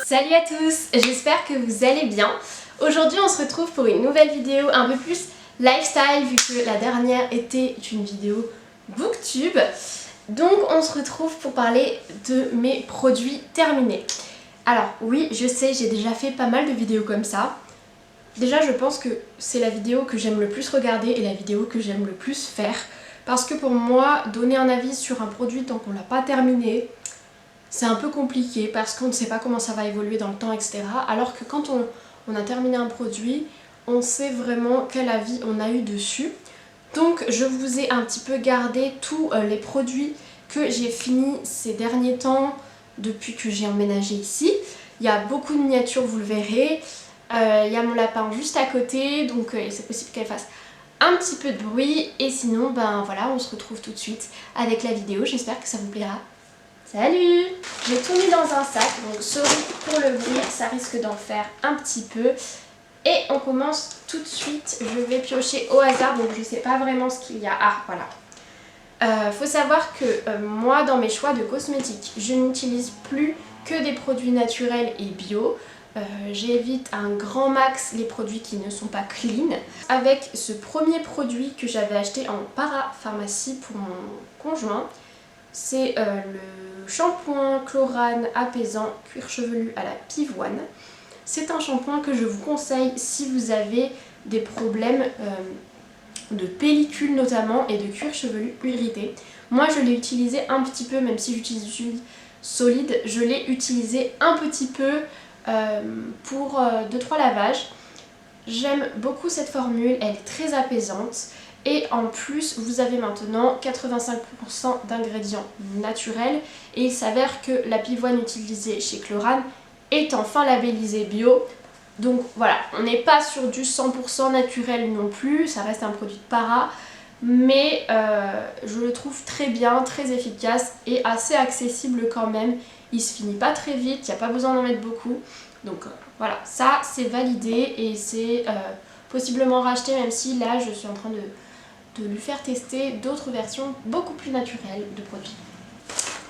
Salut à tous, j'espère que vous allez bien. Aujourd'hui on se retrouve pour une nouvelle vidéo un peu plus lifestyle vu que la dernière était une vidéo booktube. Donc on se retrouve pour parler de mes produits terminés. Alors oui, je sais, j'ai déjà fait pas mal de vidéos comme ça. Déjà je pense que c'est la vidéo que j'aime le plus regarder et la vidéo que j'aime le plus faire. Parce que pour moi, donner un avis sur un produit tant qu'on l'a pas terminé, c'est un peu compliqué parce qu'on ne sait pas comment ça va évoluer dans le temps, etc. Alors que quand on a terminé un produit, on sait vraiment quel avis on a eu dessus. Donc je vous ai un petit peu gardé tous les produits que j'ai finis ces derniers temps depuis que j'ai emménagé ici. Il y a beaucoup de miniatures, vous le verrez. Il y a mon lapin juste à côté, donc c'est possible qu'elle fasse un petit peu de bruit. Et sinon, ben voilà, on se retrouve tout de suite avec la vidéo. J'espère que ça vous plaira. Salut! J'ai tout mis dans un sac, donc sorry pour le bruit, ça risque d'en faire un petit peu. Et on commence tout de suite, je vais piocher au hasard, donc je sais pas vraiment ce qu'il y a. Ah, voilà. Faut savoir que moi, dans mes choix de cosmétiques, je n'utilise plus que des produits naturels et bio. J'évite un grand max les produits qui ne sont pas clean. Avec ce premier produit que j'avais acheté en parapharmacie pour mon conjoint, c'est le shampoing Chlorane apaisant cuir chevelu à la pivoine. C'est un shampoing que je vous conseille si vous avez des problèmes de pellicule notamment et de cuir chevelu irrité. Moi je l'ai utilisé un petit peu, même si j'utilise du huile solide, je l'ai utilisé un petit peu pour 2-3 lavages. J'aime beaucoup cette formule, elle est très apaisante. Et en plus, vous avez maintenant 85% d'ingrédients naturels. Et il s'avère que la pivoine utilisée chez Chlorane est enfin labellisée bio. Donc voilà, on n'est pas sur du 100% naturel non plus. Ça reste un produit de para. Mais je le trouve très bien, très efficace et assez accessible quand même. Il se finit pas très vite, il n'y a pas besoin d'en mettre beaucoup. Donc voilà, ça c'est validé et c'est possiblement racheté, même si là je suis en train de lui faire tester d'autres versions beaucoup plus naturelles de produits.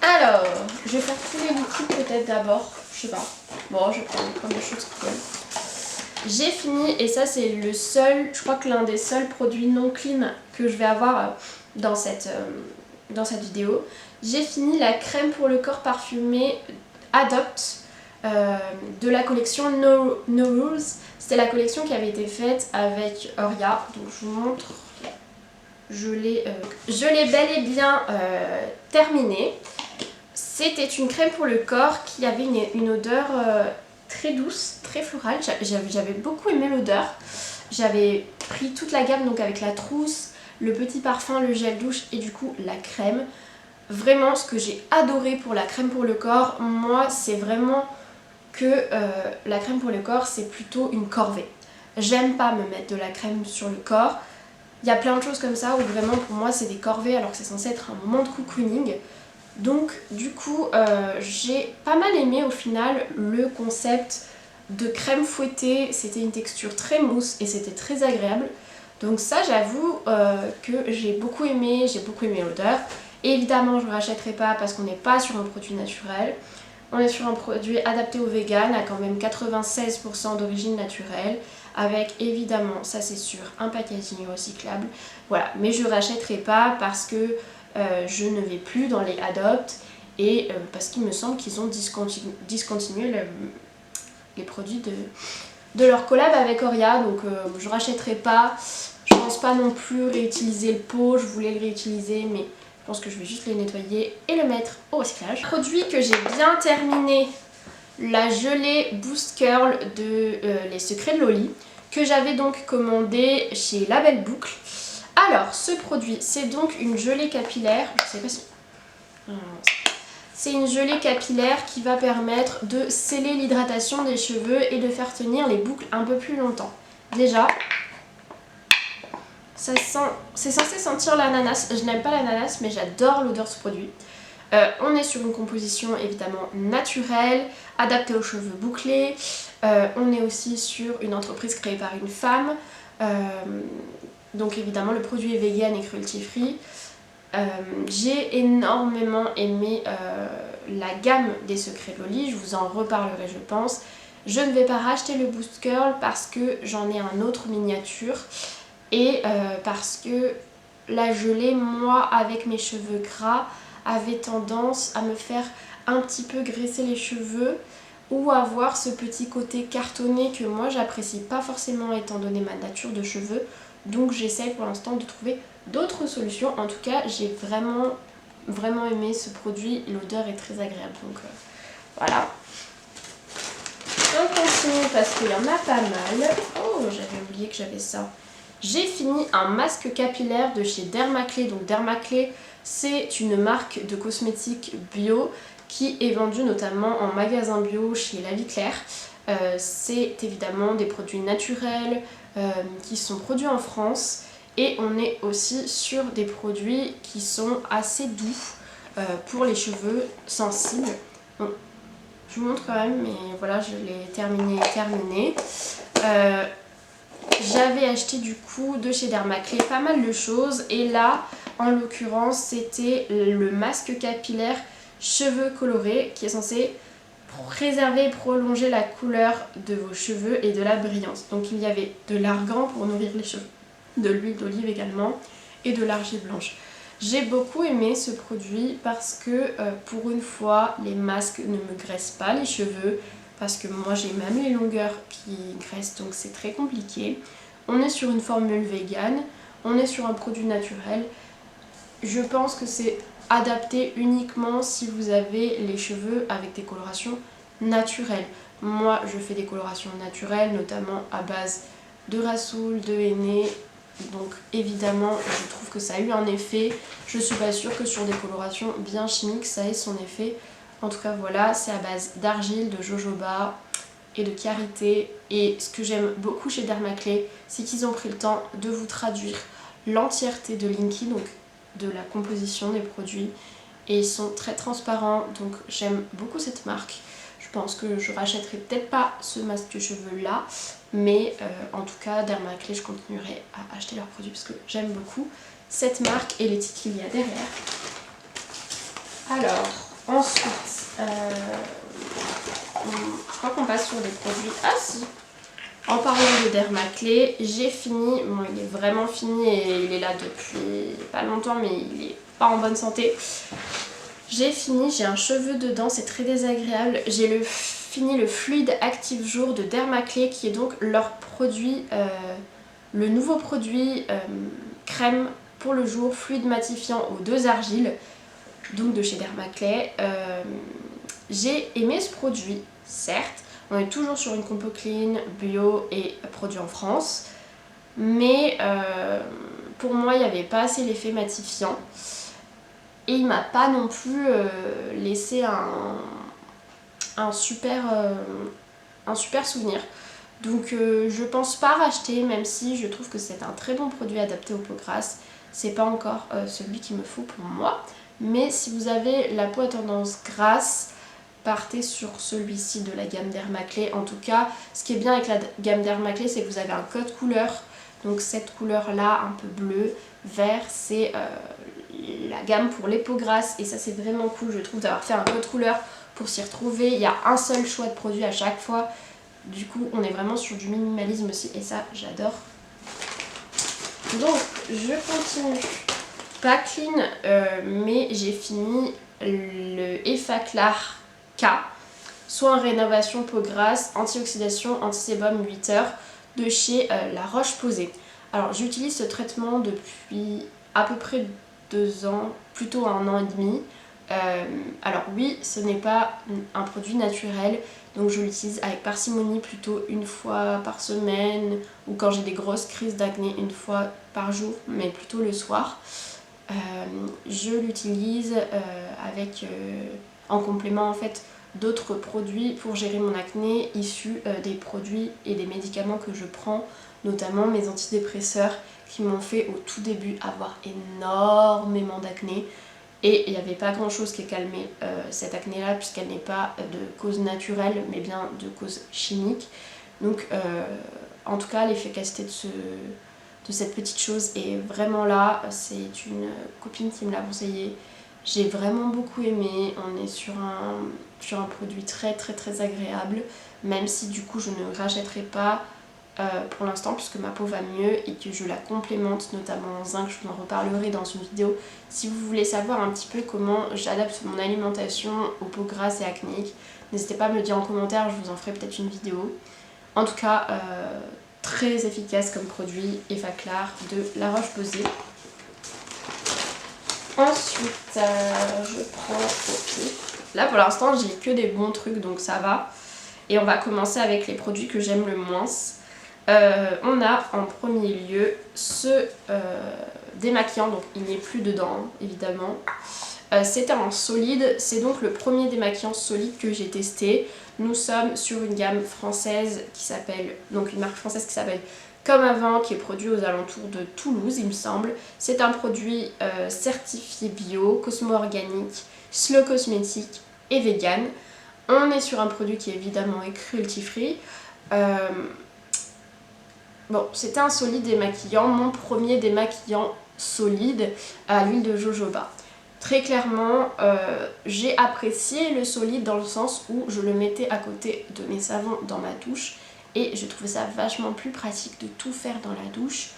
Alors, je vais faire couler les liquides peut-être d'abord, je sais pas. Bon, je vais prendre les premières choses qui collent. J'ai fini, et ça c'est le seul, je crois que l'un des seuls produits non clean que je vais avoir dans cette vidéo. J'ai fini la crème pour le corps parfumée Adopt de la collection No Rules. C'était la collection qui avait été faite avec Oria, donc je vous montre. Je l'ai bel et bien terminée. C'était une crème pour le corps qui avait une odeur très douce, très florale. J'avais beaucoup aimé l'odeur. J'avais pris toute la gamme, donc avec la trousse, le petit parfum, le gel douche et du coup la crème. Vraiment, ce que j'ai adoré pour la crème pour le corps, moi, c'est vraiment que la crème pour le corps, c'est plutôt une corvée. J'aime pas me mettre de la crème sur le corps. Il y a plein de choses comme ça où vraiment pour moi c'est des corvées alors que c'est censé être un moment de cocooning. Donc du coup j'ai pas mal aimé au final le concept de crème fouettée. C'était une texture très mousse et c'était très agréable. Donc ça j'avoue que j'ai beaucoup aimé l'odeur. Évidemment je ne rachèterai pas parce qu'on n'est pas sur un produit naturel. On est sur un produit adapté aux véganes à quand même 96% d'origine naturelle. Avec évidemment, ça c'est sûr, un packaging recyclable. Voilà, mais je ne rachèterai pas parce que je ne vais plus dans les Adopt et parce qu'il me semble qu'ils ont discontinué les produits de leur collab avec Oria. Donc je ne rachèterai pas. Je pense pas non plus réutiliser le pot, je voulais le réutiliser mais je pense que je vais juste le nettoyer et le mettre au recyclage. Produit que j'ai bien terminé, la gelée Boost Curl de Les Secrets de Loli, que j'avais donc commandé chez La Belle Boucle. Alors ce produit, c'est donc une gelée capillaire, je sais pas si... C'est une gelée capillaire qui va permettre de sceller l'hydratation des cheveux et de faire tenir les boucles un peu plus longtemps. Déjà, c'est censé sentir l'ananas. Je n'aime pas l'ananas mais j'adore l'odeur de ce produit. On est sur une composition évidemment naturelle, adaptée aux cheveux bouclés. On est aussi sur une entreprise créée par une femme. Donc évidemment le produit est vegan et cruelty free. J'ai énormément aimé la gamme des Secrets Loli, je vous en reparlerai je pense. Je ne vais pas racheter le Boost Curl parce que j'en ai un autre miniature et parce que la gelée, moi avec mes cheveux gras, avait tendance à me faire un petit peu graisser les cheveux ou avoir ce petit côté cartonné que moi j'apprécie pas forcément étant donné ma nature de cheveux. Donc j'essaie pour l'instant de trouver d'autres solutions. En tout cas j'ai vraiment aimé ce produit, l'odeur est très agréable donc voilà. On continue parce qu'il y en a pas mal. Oh, j'avais oublié que j'avais ça. J'ai fini un masque capillaire de chez Dermaclé. Donc Dermaclé, c'est une marque de cosmétiques bio qui est vendue notamment en magasin bio chez La Vie Claire. C'est évidemment des produits naturels qui sont produits en France. Et on est aussi sur des produits qui sont assez doux pour les cheveux sensibles. Donc, je vous montre quand même, mais voilà, je l'ai terminé. J'avais acheté du coup de chez Dermaclé pas mal de choses. Et là, en l'occurrence, c'était le masque capillaire cheveux colorés qui est censé préserver et prolonger la couleur de vos cheveux et de la brillance. Donc il y avait de l'argan pour nourrir les cheveux, de l'huile d'olive également et de l'argile blanche. J'ai beaucoup aimé ce produit parce que pour une fois les masques ne me graissent pas les cheveux parce que moi j'ai même les longueurs qui graissent donc c'est très compliqué. On est sur une formule vegan, on est sur un produit naturel. Je pense que c'est adapté uniquement si vous avez les cheveux avec des colorations naturelles. Moi je fais des colorations naturelles notamment à base de rassoul, de henné. Donc évidemment je trouve que ça a eu un effet. Je suis pas sûre que sur des colorations bien chimiques ça ait son effet. En tout cas voilà, c'est à base d'argile, de jojoba et de karité. Et ce que j'aime beaucoup chez Dermaclé, c'est qu'ils ont pris le temps de vous traduire l'entièreté de Linky, donc de la composition des produits. Et ils sont très transparents, donc j'aime beaucoup cette marque. Je pense que je rachèterai peut-être pas ce masque de cheveux là, mais en tout cas Dermaclé je continuerai à acheter leurs produits parce que j'aime beaucoup cette marque et les titres qu'il y a derrière. Alors ensuite je crois qu'on passe sur des produits. Ah si, en parlant de Dermaclé, j'ai fini, bon il est vraiment fini et il est là depuis pas longtemps mais il est pas en bonne santé. J'ai fini, j'ai un cheveu dedans, c'est très désagréable. J'ai fini le fluide active jour de Dermaclé qui est donc leur produit, le nouveau produit crème pour le jour, fluide matifiant aux 2 argiles, donc de chez Dermaclé. J'ai aimé ce produit, certes, on est toujours sur une compo clean, bio et produit en France, mais pour moi il n'y avait pas assez l'effet matifiant. Et il m'a pas non plus laissé un super souvenir. Donc je pense pas racheter, même si je trouve que c'est un très bon produit adapté aux peaux grasses. C'est pas encore celui qu'il me faut pour moi. Mais si vous avez la peau à tendance grasse, partez sur celui-ci de la gamme Dermaclé. En tout cas, ce qui est bien avec la gamme Dermaclé, c'est que vous avez un code couleur. Donc cette couleur-là, un peu bleu, vert, c'est la gamme pour les peaux grasses et ça c'est vraiment cool je trouve d'avoir fait un code couleur pour s'y retrouver. Il y a un seul choix de produit à chaque fois, du coup on est vraiment sur du minimalisme aussi et ça j'adore. Donc je continue, pas clean mais j'ai fini le Effaclar K, soin rénovation peau grasse, anti-oxydation, anti-sébum 8 heures de chez La Roche-Posay. Alors j'utilise ce traitement depuis à peu près 2 ans, plutôt 1 an et demi. Alors oui, ce n'est pas un produit naturel, donc je l'utilise avec parcimonie plutôt 1 fois par semaine ou quand j'ai des grosses crises d'acné 1 fois par jour, mais plutôt le soir. Je l'utilise avec en complément en fait d'autres produits pour gérer mon acné issus des produits et des médicaments que je prends, notamment mes antidépresseurs qui m'ont fait au tout début avoir énormément d'acné et il n'y avait pas grand chose qui ait calmé cette acné là puisqu'elle n'est pas de cause naturelle mais bien de cause chimique. Donc en tout cas l'efficacité de cette petite chose. Et vraiment là, c'est une copine qui me l'a conseillé. J'ai vraiment beaucoup aimé. On est sur un produit très agréable, même si du coup je ne rachèterai pas pour l'instant puisque ma peau va mieux et que je la complémente notamment en zinc. Je vous en reparlerai dans une vidéo si vous voulez savoir un petit peu comment j'adapte mon alimentation aux peaux grasses et acnéiques. N'hésitez pas à me le dire en commentaire, je vous en ferai peut-être une vidéo. En tout cas, très efficace comme produit Effaclar de La Roche-Posay. Ensuite, je prends... Ok. Là pour l'instant j'ai que des bons trucs donc ça va. Et on va commencer avec les produits que j'aime le moins. On a en premier lieu ce démaquillant, donc il n'est plus dedans évidemment. C'était en solide, c'est donc le premier démaquillant solide que j'ai testé. Nous sommes sur une gamme française qui s'appelle, donc une marque française qui s'appelle Comme Avant, qui est produit aux alentours de Toulouse il me semble. C'est un produit certifié bio, cosmo-organique, slow cosmétique et vegan. On est sur un produit qui évidemment est cruelty-free. Bon, c'était un solide démaquillant, mon premier démaquillant solide à l'huile de jojoba. Très clairement, j'ai apprécié le solide dans le sens où je le mettais à côté de mes savons dans ma douche et je trouvais ça vachement plus pratique de tout faire dans la douche.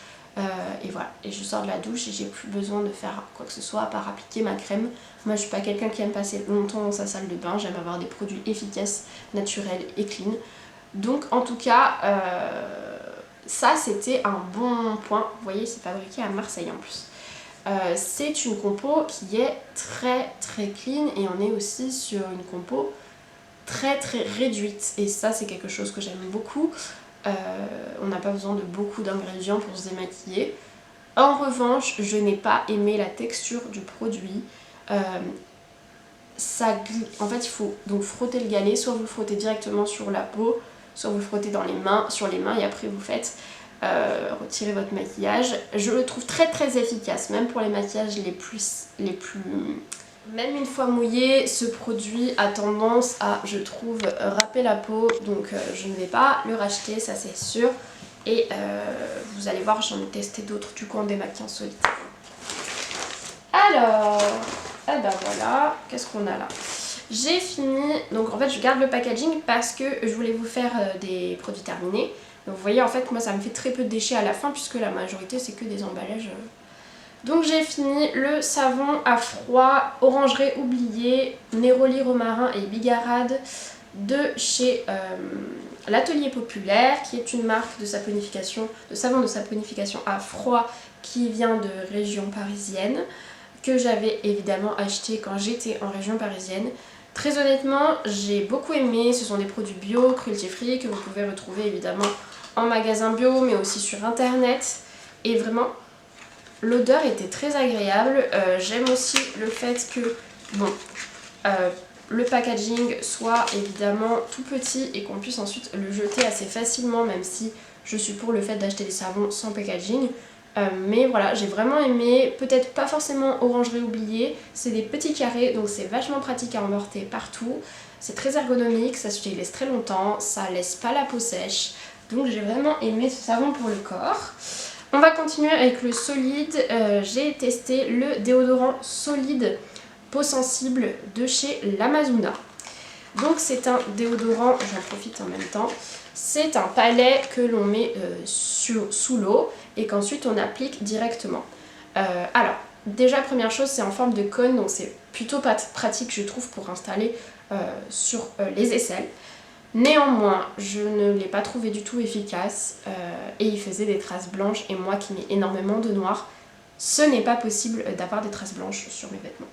Et voilà, et je sors de la douche et j'ai plus besoin de faire quoi que ce soit à part appliquer ma crème. Moi je suis pas quelqu'un qui aime passer longtemps dans sa salle de bain, j'aime avoir des produits efficaces, naturels et clean. Donc en tout cas, ça c'était un bon point. Vous voyez, c'est fabriqué à Marseille en plus. C'est une compo qui est très clean et on est aussi sur une compo très réduite. Et ça c'est quelque chose que j'aime beaucoup. On n'a pas besoin de beaucoup d'ingrédients pour se démaquiller. En revanche, je n'ai pas aimé la texture du produit. En fait, il faut donc frotter le galet, soit vous le frottez directement sur la peau, soit vous le frottez sur les mains et après vous faites retirer votre maquillage. Je le trouve très efficace, même pour les maquillages les plus... Même une fois mouillé, ce produit a tendance à, je trouve, râper la peau, donc je ne vais pas le racheter, ça c'est sûr. Et vous allez voir, j'en ai testé d'autres du coup en démaquillant solide. Alors, eh ben voilà, qu'est-ce qu'on a là? J'ai fini, donc en fait je garde le packaging parce que je voulais vous faire des produits terminés. Donc vous voyez, en fait moi ça me fait très peu de déchets à la fin puisque la majorité c'est que des emballages. Donc j'ai fini le savon à froid Orangerie oubliée, Néroli romarin et Bigarade de chez l'Atelier Populaire, qui est une marque de saponification, de savon de saponification à froid qui vient de région parisienne, que j'avais évidemment acheté quand j'étais en région parisienne. Très honnêtement, j'ai beaucoup aimé, ce sont des produits bio, cruelty free, que vous pouvez retrouver évidemment en magasin bio mais aussi sur internet, et vraiment l'odeur était très agréable. J'aime aussi le fait que le packaging soit évidemment tout petit et qu'on puisse ensuite le jeter assez facilement, même si je suis pour le fait d'acheter des savons sans packaging. Mais voilà, j'ai vraiment aimé, peut-être pas forcément Orangerie oubliée, c'est des petits carrés donc c'est vachement pratique à emporter partout. C'est très ergonomique, ça s'utilise très longtemps, ça laisse pas la peau sèche. Donc j'ai vraiment aimé ce savon pour le corps. On va continuer avec le solide. J'ai testé le déodorant solide peau sensible de chez l'Amazona. Donc c'est un déodorant, j'en profite en même temps. C'est un palais que l'on met sous l'eau et qu'ensuite on applique directement. Alors, déjà première chose, c'est en forme de cône, donc c'est plutôt pratique je trouve pour installer sur les aisselles. Néanmoins, je ne l'ai pas trouvé du tout efficace et il faisait des traces blanches, et moi qui mets énormément de noir, ce n'est pas possible d'avoir des traces blanches sur mes vêtements.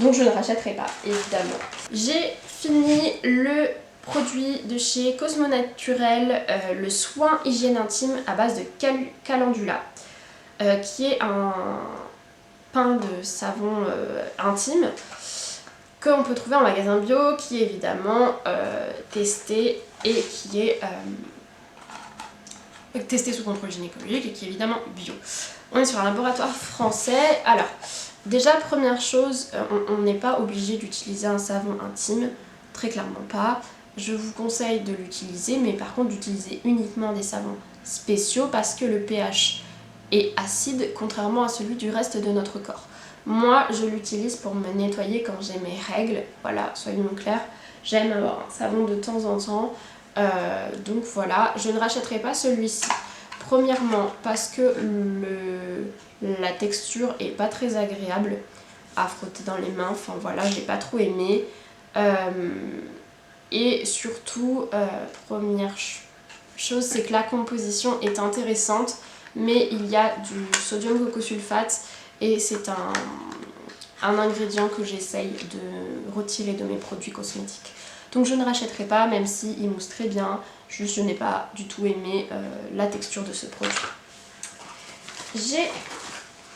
Donc je ne rachèterai pas, évidemment. J'ai fini le produit de chez Cosmo Naturel, le soin hygiène intime à base de calendula, qui est un pain de savon intime qu'on peut trouver en magasin bio, qui est évidemment testé et qui est testé sous contrôle gynécologique et qui est évidemment bio. On est sur un laboratoire français. Alors, déjà première chose, on n'est pas obligé d'utiliser un savon intime, très clairement pas. Je vous conseille de l'utiliser, mais par contre d'utiliser uniquement des savons spéciaux parce que le pH est acide contrairement à celui du reste de notre corps. Moi je l'utilise pour me nettoyer quand j'ai mes règles, voilà, soyons clairs, j'aime avoir un savon de temps en temps, donc voilà, je ne rachèterai pas celui-ci. Premièrement parce que la texture est pas très agréable à frotter dans les mains, enfin voilà, j'ai pas trop aimé. Et surtout, première chose, c'est que la composition est intéressante, mais il y a du sodium glucosulfate et c'est un ingrédient que j'essaye de retirer de mes produits cosmétiques. Donc je ne rachèterai pas, même s'il mousse très bien, juste je n'ai pas du tout aimé la texture de ce produit.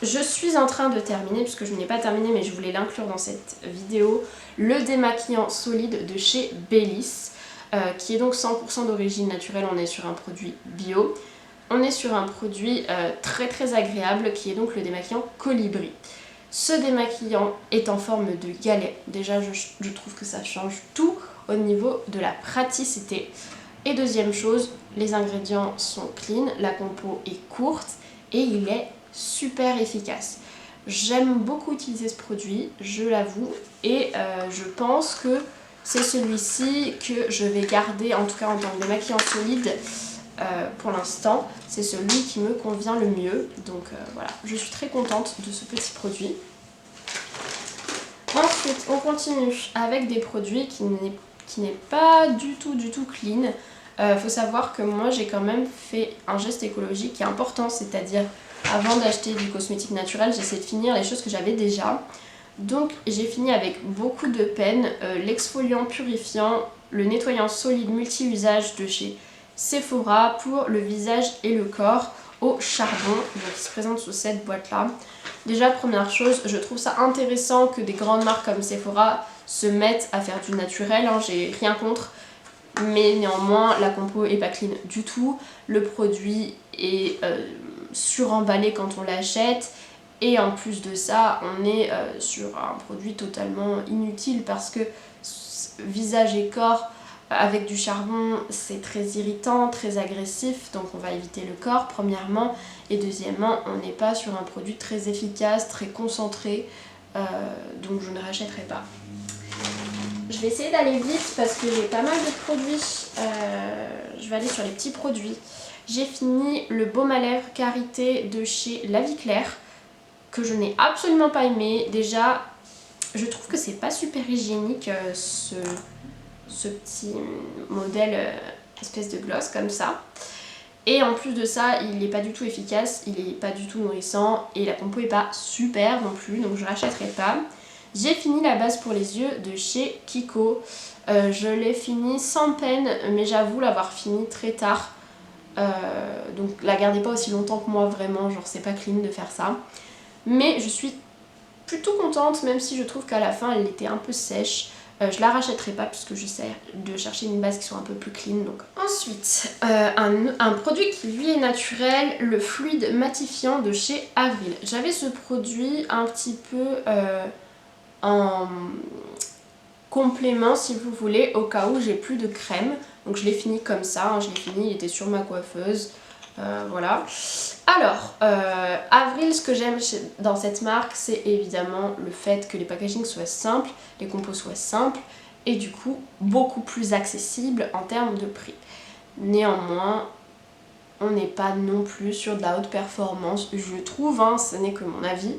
Je suis en train de terminer, puisque je n'ai pas terminé mais je voulais l'inclure dans cette vidéo, le démaquillant solide de chez Bellis, qui est donc 100% d'origine naturelle, on est sur un produit bio. On est sur un produit très très agréable qui est donc le démaquillant Colibri. Ce démaquillant est en forme de galet, déjà je trouve que ça change tout au niveau de la praticité. Et deuxième chose, les ingrédients sont clean, la compo est courte et il est super efficace. J'aime beaucoup utiliser ce produit, je l'avoue, et je pense que c'est celui-ci que je vais garder, en tout cas en tant que démaquillant solide pour l'instant. C'est celui qui me convient le mieux, donc voilà, je suis très contente de ce petit produit. Ensuite, on continue avec des produits qui n'est pas du tout clean. Faut savoir que moi j'ai quand même fait un geste écologique qui est important, c'est-à-dire avant d'acheter du cosmétique naturel, j'essaie de finir les choses que j'avais déjà. Donc j'ai fini avec beaucoup de peine l'exfoliant purifiant, le nettoyant solide multi-usage de chez Sephora pour le visage et le corps au charbon, donc il se présente sous cette boîte là. Déjà première chose, je trouve ça intéressant que des grandes marques comme Sephora se mettent à faire du naturel, hein, j'ai rien contre. Mais néanmoins la compo est pas clean du tout, le produit est suremballé quand on l'achète et en plus de ça on est sur un produit totalement inutile parce que visage et corps avec du charbon c'est très irritant, très agressif, donc on va éviter le corps premièrement, et deuxièmement on n'est pas sur un produit très efficace, très concentré, donc je ne rachèterai pas. Je vais essayer d'aller vite parce que j'ai pas mal de produits, je vais aller sur les petits produits. J'ai fini le baume à lèvres Karité de chez La Vie Claire, que je n'ai absolument pas aimé. Déjà, je trouve que c'est pas super hygiénique ce petit modèle espèce de gloss comme ça. Et en plus de ça, il n'est pas du tout efficace, il n'est pas du tout nourrissant et la compo est pas super non plus, donc je rachèterai pas. J'ai fini la base pour les yeux de chez Kiko. Je l'ai fini sans peine, mais j'avoue l'avoir fini très tard. Donc la gardez pas aussi longtemps que moi vraiment, genre c'est pas clean de faire ça. Mais je suis plutôt contente, même si je trouve qu'à la fin elle était un peu sèche. Je la rachèterai pas puisque j'essaie de chercher une base qui soit un peu plus clean. Donc. Ensuite, un produit qui lui est naturel, le fluide matifiant de chez Avril. J'avais ce produit un petit peu en complément si vous voulez, au cas où j'ai plus de crème. Donc je l'ai fini comme ça, hein, je l'ai fini, il était sur ma coiffeuse. Voilà. Alors, Avril, ce que j'aime dans cette marque, c'est évidemment le fait que les packagings soient simples, les compos soient simples et du coup beaucoup plus accessibles en termes de prix. Néanmoins, on n'est pas non plus sur de la haute performance, je trouve, hein, ce n'est que mon avis.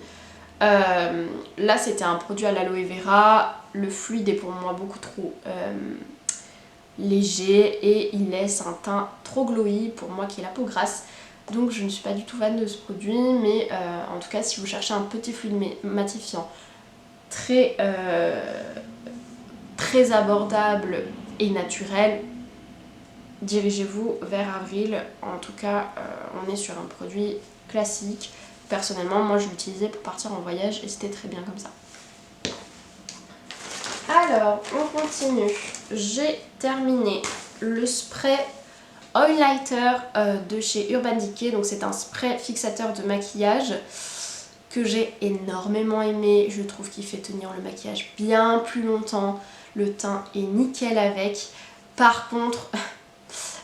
Là, c'était un produit à l'aloe vera, le fluide est pour moi beaucoup trop léger et il laisse un teint trop glowy pour moi qui ai la peau grasse. Donc je ne suis pas du tout fan de ce produit, mais en tout cas si vous cherchez un petit fluide matifiant très abordable et naturel, dirigez-vous vers Avril. En tout cas on est sur un produit classique. Personnellement moi je l'utilisais pour partir en voyage et c'était très bien comme ça. Alors on continue, j'ai terminé le spray Oillighter de chez Urban Decay, donc c'est un spray fixateur de maquillage que j'ai énormément aimé, je trouve qu'il fait tenir le maquillage bien plus longtemps, le teint est nickel avec. Par contre,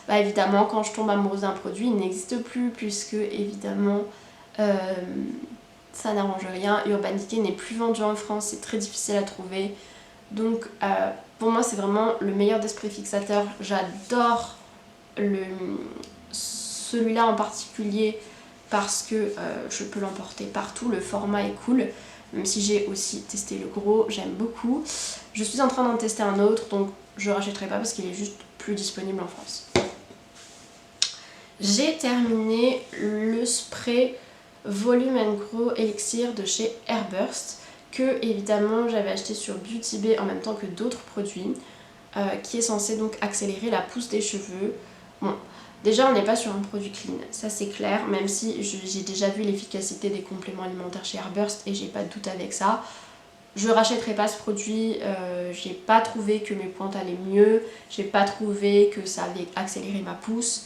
bah évidemment quand je tombe amoureuse d'un produit il n'existe plus, puisque évidemment ça n'arrange rien. Urban Decay n'est plus vendu en France, c'est très difficile à trouver. Donc pour moi c'est vraiment le meilleur d'esprit fixateur. J'adore celui-là en particulier parce que je peux l'emporter partout, le format est cool. Même si j'ai aussi testé le gros, j'aime beaucoup. Je suis en train d'en tester un autre, donc je rachèterai pas parce qu'il est juste plus disponible en France. J'ai terminé le spray Volume & Grow Elixir de chez Airburst, que évidemment j'avais acheté sur Beauty Bay en même temps que d'autres produits, qui est censé donc accélérer la pousse des cheveux. Bon, déjà on n'est pas sur un produit clean, ça c'est clair, même si j'ai déjà vu l'efficacité des compléments alimentaires chez Airburst et j'ai pas de doute avec ça. Je rachèterai pas ce produit, j'ai pas trouvé que mes pointes allaient mieux, j'ai pas trouvé que ça allait accélérer ma pousse,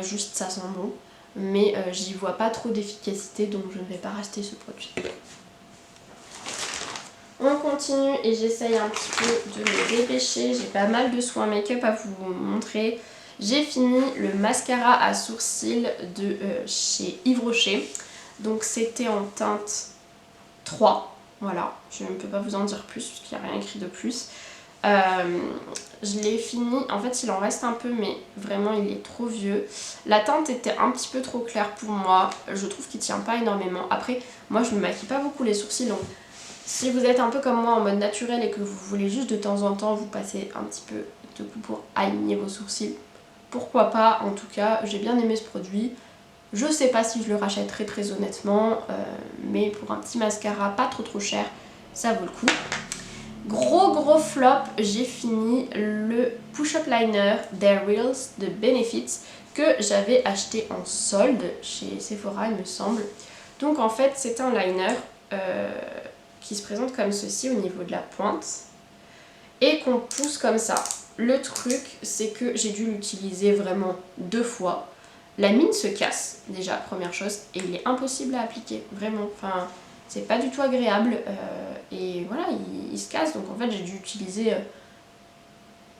juste ça sent bon. Mais j'y vois pas trop d'efficacité, donc je ne vais pas racheter ce produit. On continue et j'essaye un petit peu de me dépêcher. J'ai pas mal de soins make-up à vous montrer. J'ai fini le mascara à sourcils de chez Yves Rocher. Donc c'était en teinte 3. Voilà, je ne peux pas vous en dire plus puisqu'il n'y a rien écrit de plus. Je l'ai fini, en fait il en reste un peu mais vraiment il est trop vieux. La teinte était un petit peu trop claire pour moi, je trouve qu'il tient pas énormément. Après moi je me maquille pas beaucoup les sourcils, donc si vous êtes un peu comme moi en mode naturel et que vous voulez juste de temps en temps vous passer un petit peu de coup pour aligner vos sourcils, pourquoi pas. En tout cas j'ai bien aimé ce produit. Je sais pas si je le rachèterai très honnêtement, mais pour un petit mascara pas trop cher, ça vaut le coup. Gros flop, j'ai fini le push-up liner Their Reals de Benefits que j'avais acheté en solde chez Sephora il me semble. Donc en fait c'est un liner qui se présente comme ceci au niveau de la pointe et qu'on pousse comme ça. Le truc c'est que j'ai dû l'utiliser vraiment 2 fois. La mine se casse déjà, première chose, et il est impossible à appliquer, vraiment. Enfin, c'est pas du tout agréable et voilà, il se casse. Donc en fait j'ai dû utiliser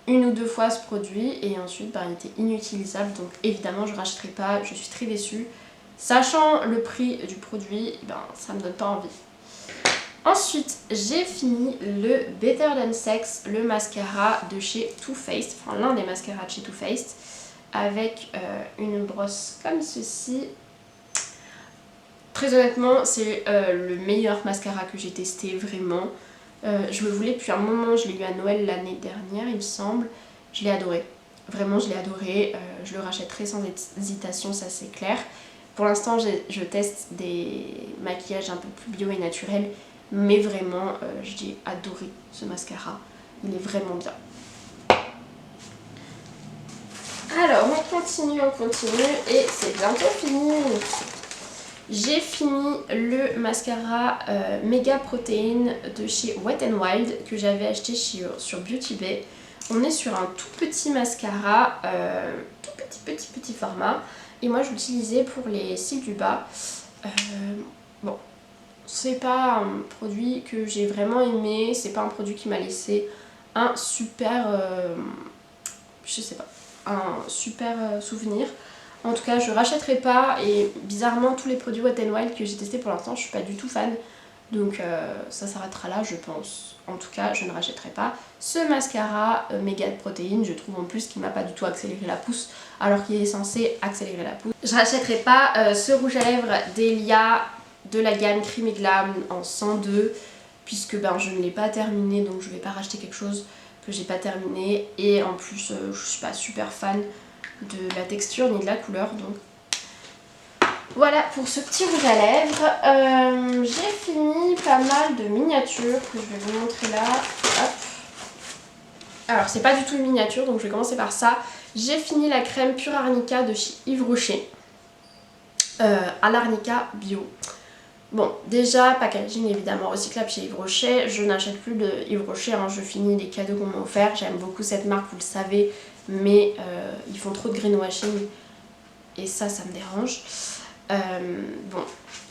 1 ou 2 fois ce produit et ensuite il était inutilisable. Donc évidemment je rachèterai pas, je suis très déçue. Sachant le prix du produit, ça me donne pas envie. Ensuite j'ai fini le Better Than Sex, le mascara de chez Too Faced, enfin l'un des mascaras de chez Too Faced, avec une brosse comme ceci. Très honnêtement c'est le meilleur mascara que j'ai testé, vraiment. Je le voulais depuis un moment, je l'ai eu à Noël l'année dernière il me semble. Je l'ai adoré, vraiment je l'ai adoré, je le rachèterai sans hésitation, ça c'est clair. Pour l'instant je teste des maquillages un peu plus bio et naturels, mais vraiment j'ai adoré ce mascara, il est vraiment bien. Alors on continue et c'est bientôt fini. J'ai fini le mascara Mega Protein de chez Wet n Wild que j'avais acheté sur Beauty Bay. On est sur un tout petit mascara, tout petit format. Et moi je l'utilisais pour les cils du bas. Bon, c'est pas un produit que j'ai vraiment aimé, c'est pas un produit qui m'a laissé un super, je sais pas, un super souvenir. En tout cas je rachèterai pas, et bizarrement tous les produits Wet n Wild que j'ai testés pour l'instant je suis pas du tout fan. Donc ça s'arrêtera là je pense. En tout cas je ne rachèterai pas ce mascara Mega Protein. Je trouve en plus qu'il m'a pas du tout accéléré la pousse alors qu'il est censé accélérer la pousse. Je rachèterai pas ce rouge à lèvres d'Elia de la gamme Creamy Glam en 102 puisque je ne l'ai pas terminé, donc je vais pas racheter quelque chose que j'ai pas terminé. Et en plus je suis pas super fan de la texture ni de la couleur, donc voilà pour ce petit rouge à lèvres. J'ai fini pas mal de miniatures que je vais vous montrer là. Hop. Alors c'est pas du tout une miniature, donc je vais commencer par ça. J'ai fini la crème Pure Arnica de chez Yves Rocher à l'arnica bio. Bon, déjà packaging évidemment recyclable chez Yves Rocher. Je n'achète plus de Yves Rocher, hein. Je finis les cadeaux qu'on m'a offerts. J'aime beaucoup cette marque, vous le savez, mais ils font trop de greenwashing et ça me dérange. Bon,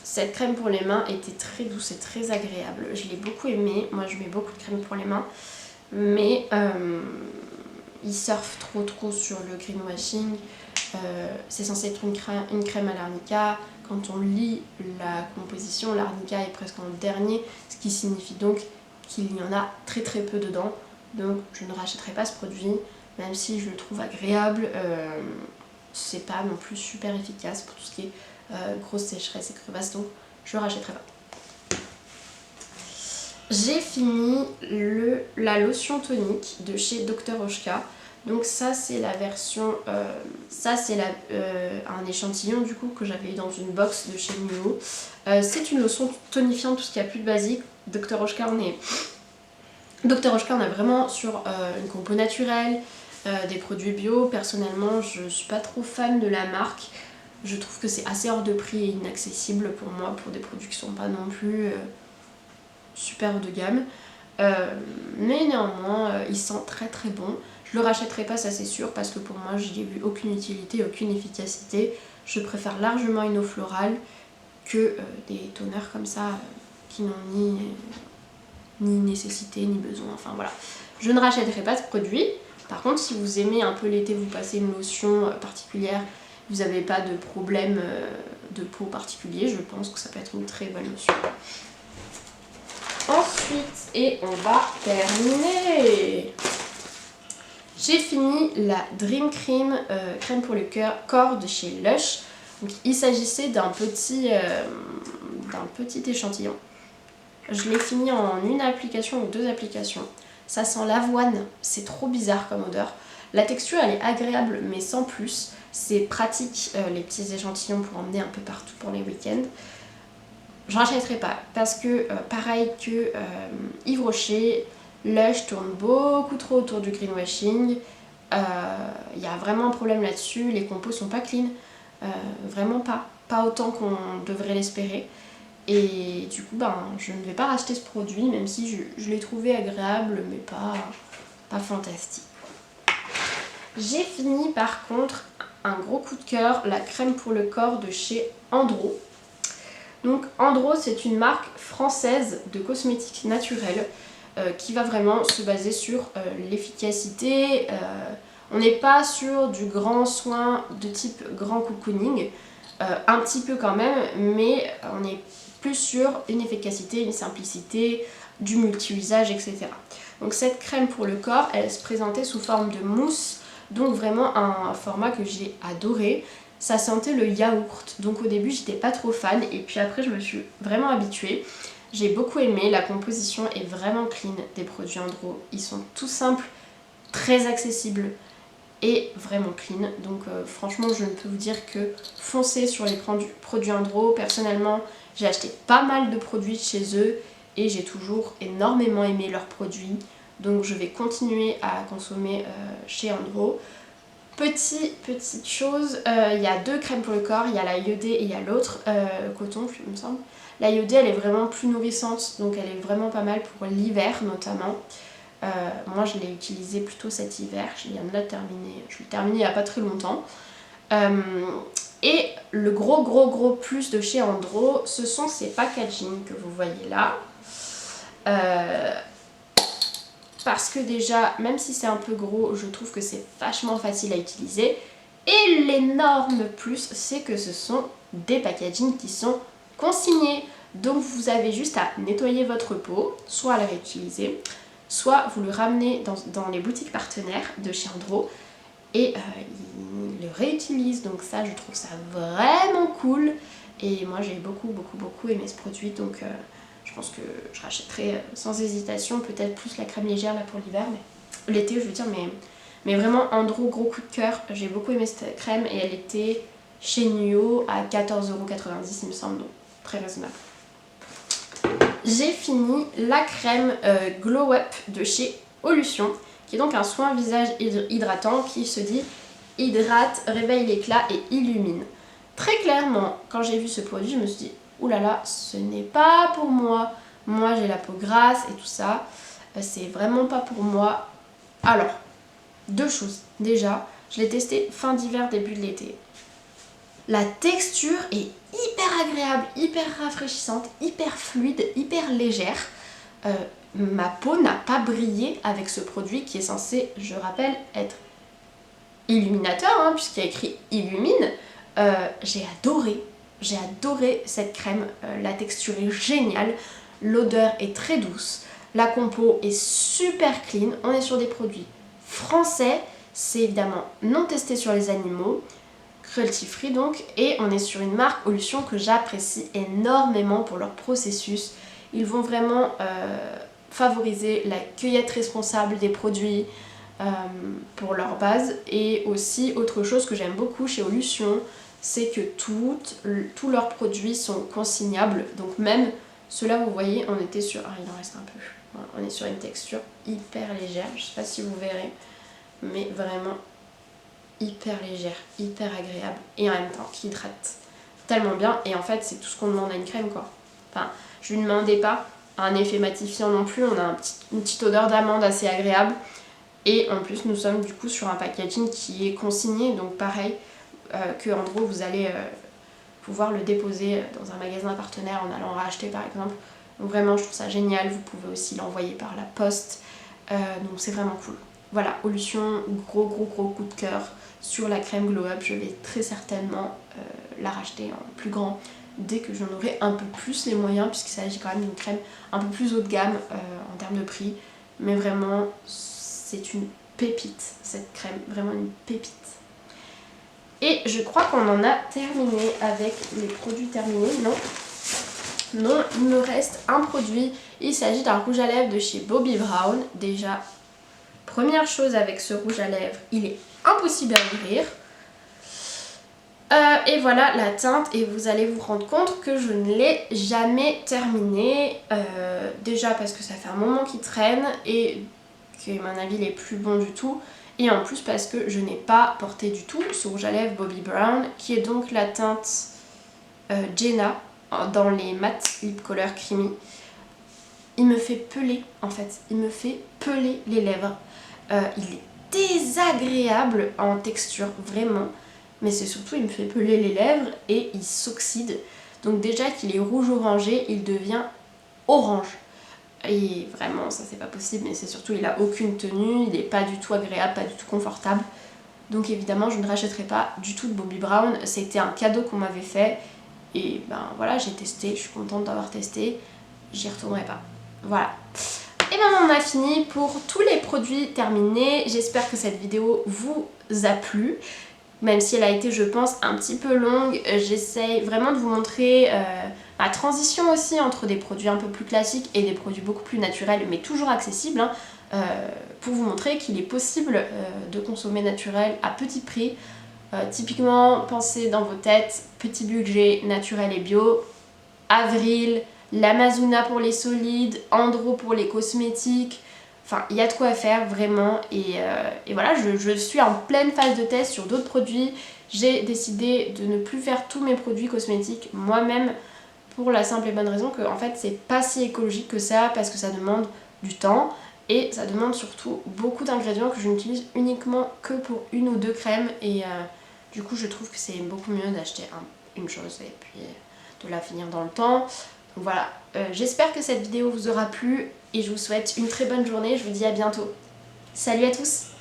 cette crème pour les mains était très douce et très agréable, je l'ai beaucoup aimée. Moi je mets beaucoup de crème pour les mains, mais ils surfent trop sur le greenwashing. C'est censé être une crème à l'arnica. Quand on lit la composition, l'arnica est presque en dernier, ce qui signifie donc qu'il y en a très peu dedans. Donc je ne rachèterai pas ce produit, même si je le trouve agréable. C'est pas non plus super efficace pour tout ce qui est grosse sécheresse et crevasse, donc je ne rachèterai pas. J'ai fini la lotion tonique de chez Dr Oshka. Donc ça c'est la version, un échantillon du coup que j'avais eu dans une box de chez Nuo. C'est une lotion tonifiante, tout ce qui a plus de basique. Dr Oshka on a vraiment sur une compo naturelle, des produits bio. Personnellement je suis pas trop fan de la marque. Je trouve que c'est assez hors de prix et inaccessible pour moi, pour des produits qui sont pas non plus super haut de gamme. Mais néanmoins il sent très bon. Je le rachèterai pas, ça c'est sûr, parce que pour moi j'y ai vu aucune utilité, aucune efficacité. Je préfère largement une eau florale que des toners comme ça qui n'ont ni nécessité ni besoin, enfin voilà. Je ne rachèterai pas ce produit. Par contre si vous aimez un peu l'été, vous passez une lotion particulière, vous n'avez pas de problème de peau particulier, je pense que ça peut être une très bonne lotion. Ensuite, et on va terminer, j'ai fini la Dream Cream, crème pour le corps de chez Lush. Donc, il s'agissait d'un petit échantillon. Je l'ai fini en une application ou 2 applications. Ça sent l'avoine, c'est trop bizarre comme odeur. La texture elle est agréable mais sans plus. C'est pratique les petits échantillons pour emmener un peu partout pour les week-ends. Je rachèterai pas parce que pareil que Yves Rocher, Lush tourne beaucoup trop autour du greenwashing. Il y a vraiment un problème là-dessus, les compos sont pas clean, vraiment pas autant qu'on devrait l'espérer. Et du coup je ne vais pas racheter ce produit, même si je l'ai trouvé agréable mais pas fantastique. J'ai fini par contre un gros coup de cœur, la crème pour le corps de chez Andro. Donc Andro c'est une marque française de cosmétiques naturels qui va vraiment se baser sur l'efficacité. On n'est pas sur du grand soin de type grand cocooning, un petit peu quand même, mais on est plus sur une efficacité, une simplicité, du multi-usage, etc. Donc cette crème pour le corps, elle se présentait sous forme de mousse, donc vraiment un format que j'ai adoré. Ça sentait le yaourt, donc au début j'étais pas trop fan et puis après je me suis vraiment habituée. J'ai beaucoup aimé, la composition est vraiment clean des produits Andro. Ils sont tout simples, très accessibles et vraiment clean. Donc franchement je ne peux vous dire que foncez sur les produits Andro. Personnellement j'ai acheté pas mal de produits chez eux et j'ai toujours énormément aimé leurs produits. Donc je vais continuer à consommer chez Andro. Petite chose, il y a 2 crèmes pour le corps, il y a la iodée et il y a l'autre, coton il me semble. La iodée elle est vraiment plus nourrissante, donc elle est vraiment pas mal pour l'hiver notamment. Moi je l'ai utilisée plutôt cet hiver, je viens de la terminer, je l'ai terminée il n'y a pas très longtemps. Et le gros plus de chez Andro, ce sont ces packaging que vous voyez là. Parce que déjà, même si c'est un peu gros, je trouve que c'est vachement facile à utiliser. Et l'énorme plus, c'est que ce sont des packaging qui sont consignés. Donc vous avez juste à nettoyer votre pot, soit à la réutiliser, soit vous le ramenez dans les boutiques partenaires de chez Andro et ils le réutilisent. Donc ça, je trouve ça vraiment cool. Et moi, j'ai beaucoup aimé ce produit, donc je pense que je rachèterai sans hésitation, peut-être plus la crème légère là pour l'hiver, mais l'été je veux dire, mais vraiment Andro, gros coup de cœur. J'ai beaucoup aimé cette crème et elle était chez Nuo à 14,90 € il me semble, donc très raisonnable. J'ai fini la crème Glow Up de chez Olution, qui est donc un soin visage hydratant qui se dit hydrate, réveille l'éclat et illumine. Très clairement, quand j'ai vu ce produit, je me suis dit oulala, ce n'est pas pour moi. Moi j'ai la peau grasse et tout ça, c'est vraiment pas pour moi. Alors, 2 choses. Déjà, je l'ai testé fin d'hiver, début de l'été. La texture est hyper agréable, hyper rafraîchissante, hyper fluide, hyper légère. ma peau n'a pas brillé avec ce produit qui est censé, je rappelle, être illuminateur, hein, puisqu'il y a écrit illumine. J'ai adoré cette crème, la texture est géniale, l'odeur est très douce, la compo est super clean, on est sur des produits français, c'est évidemment non testé sur les animaux, cruelty free donc, et on est sur une marque Olution que j'apprécie énormément pour leur processus. Ils vont vraiment favoriser la cueillette responsable des produits pour leur base, et aussi autre chose que j'aime beaucoup chez Olution, c'est que tous leurs produits sont consignables, donc même ceux-là vous voyez on était sur, il en reste un peu, voilà, on est sur une texture hyper légère, je sais pas si vous verrez, mais vraiment hyper légère, hyper agréable et en même temps qui hydrate tellement bien, et en fait c'est tout ce qu'on demande à une crème quoi. Enfin je lui demandais pas un effet matifiant non plus, on a une petite odeur d'amande assez agréable, et en plus nous sommes du coup sur un packaging qui est consigné, donc pareil que en gros vous allez pouvoir le déposer dans un magasin partenaire en allant racheter par exemple. Donc vraiment je trouve ça génial, vous pouvez aussi l'envoyer par la poste, donc c'est vraiment cool. Voilà, Olution, gros coup de cœur sur la crème Glow Up, je vais très certainement la racheter en plus grand dès que j'en aurai un peu plus les moyens, puisqu'il s'agit quand même d'une crème un peu plus haut de gamme en termes de prix, mais vraiment c'est une pépite cette crème, vraiment une pépite. Et je crois qu'on en a terminé avec les produits terminés, non, il me reste un produit, il s'agit d'un rouge à lèvres de chez Bobbi Brown. Déjà, première chose avec ce rouge à lèvres, il est impossible à ouvrir. Et voilà la teinte, et vous allez vous rendre compte que je ne l'ai jamais terminé, déjà parce que ça fait un moment qu'il traîne et que à mon avis il est plus bon du tout, et en plus parce que je n'ai pas porté du tout ce rouge à lèvres Bobbi Brown, qui est donc la teinte Jenna dans les matte lip color creamy. Il me fait peler en fait, il me fait peler les lèvres, il est désagréable en texture vraiment, mais c'est surtout il me fait peler les lèvres et il s'oxyde, donc déjà qu'il est rouge orangé il devient orange. Et vraiment ça c'est pas possible, mais c'est surtout il a aucune tenue, il est pas du tout agréable, pas du tout confortable. Donc évidemment je ne rachèterai pas du tout de Bobbi Brown, c'était un cadeau qu'on m'avait fait et ben voilà j'ai testé, je suis contente d'avoir testé, j'y retournerai pas. Voilà. Et ben on a fini pour tous les produits terminés, j'espère que cette vidéo vous a plu. Même si elle a été je pense un petit peu longue, j'essaye vraiment de vous montrer ma transition aussi entre des produits un peu plus classiques et des produits beaucoup plus naturels mais toujours accessibles, hein, pour vous montrer qu'il est possible de consommer naturel à petit prix. Typiquement pensez dans vos têtes, petit budget naturel et bio, Avril, l'Amazona pour les solides, Andro pour les cosmétiques. Enfin, il y a de quoi faire vraiment, et voilà, je suis en pleine phase de test sur d'autres produits. J'ai décidé de ne plus faire tous mes produits cosmétiques moi-même pour la simple et bonne raison que en fait c'est pas si écologique que ça, parce que ça demande du temps et ça demande surtout beaucoup d'ingrédients que je n'utilise uniquement que pour une ou deux crèmes, et du coup je trouve que c'est beaucoup mieux d'acheter une chose et puis de la finir dans le temps. Donc voilà, j'espère que cette vidéo vous aura plu et je vous souhaite une très bonne journée, je vous dis à bientôt. Salut à tous!